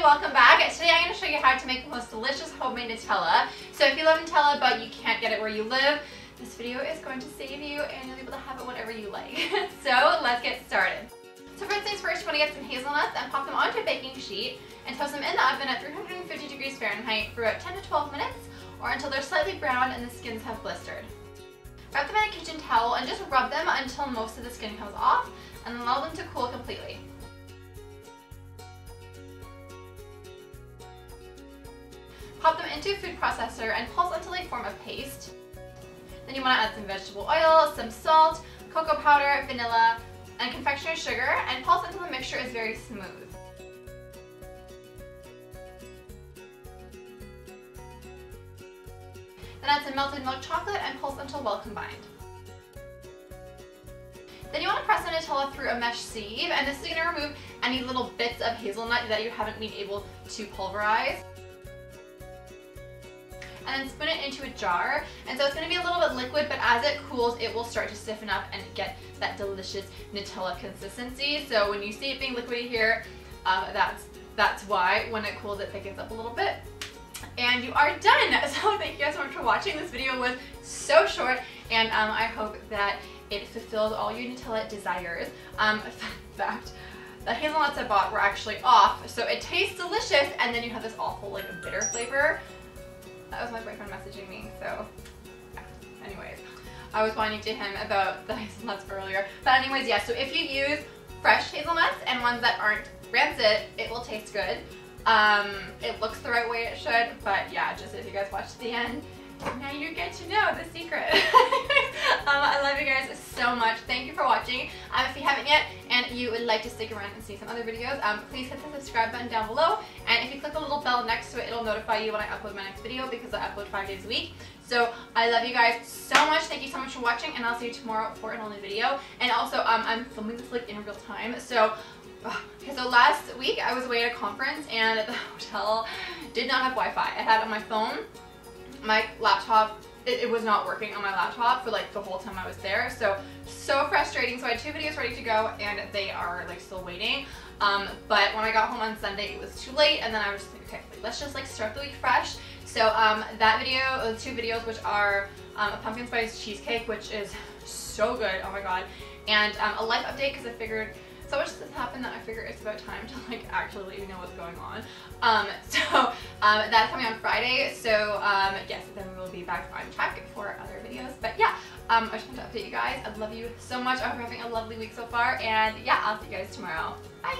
welcome back. Today I'm going to show you how to make the most delicious homemade Nutella. So if you love Nutella but you can't get it where you live, this video is going to save you and you'll be able to have it whenever you like. So let's get started. So first things first, you want to get some hazelnuts and pop them onto a baking sheet and toast them in the oven at 350 degrees Fahrenheit for about 10 to 12 minutes or until they're slightly brown and the skins have blistered. Wrap them in a kitchen towel and just rub them until most of the skin comes off and allow them to cool completely. Pop them into a food processor and pulse until they form a paste. Then you want to add some vegetable oil, some salt, cocoa powder, vanilla, and confectioner sugar, and pulse until the mixture is very smooth. Then add some melted milk chocolate and pulse until well combined. Then you want to press the Nutella through a mesh sieve, and this is going to remove any little bits of hazelnut that you haven't been able to pulverize. And then spoon it into a jar, and so it's going to be a little bit liquid, but as it cools it will start to stiffen up and get that delicious Nutella consistency. So when you see it being liquidy here, that's why. When it cools it thickens up a little bit. And you are done! So thank you guys so much for watching. This video was so short, and I hope that it fulfills all your Nutella desires. Fun fact, the hazelnuts I bought were actually off, so it tastes delicious, and then you have this awful like bitter flavor. That was my boyfriend messaging me, so yeah. Anyways, I was whining to him about the hazelnuts earlier. But anyways, yeah, so if you use fresh hazelnuts and ones that aren't rancid, it will taste good. It looks the right way it should, but yeah, just if you guys watch to the end, now you get to know the secret. I love you guys so much. Thank you for watching. If you haven't yet and you would like to stick around and see some other videos, please hit the subscribe button down below. And if you click the little bell next to it, it'll notify you when I upload my next video because I upload 5 days a week. So I love you guys so much. Thank you so much for watching, and I'll see you tomorrow for an all new video. And also, I'm filming this like in real time. So okay, so last week I was away at a conference and the hotel did not have Wi-Fi. I had it on my phone. My laptop, it was not working on my laptop for like the whole time I was there. So frustrating. So I had 2 videos ready to go and they are like still waiting. But when I got home on Sunday, it was too late, and then I was just like, okay, let's just like start the week fresh. So that video, the 2 videos, which are a pumpkin spice cheesecake, which is so good, oh my god, and a life update because I figured so much has happened that I figure it's about time to like actually let you know what's going on. That's coming on Friday, so yes, then we will be back on track for other videos. But yeah, I just want to update you guys. I love you so much. I hope you're having a lovely week so far, and yeah, I'll see you guys tomorrow. Bye!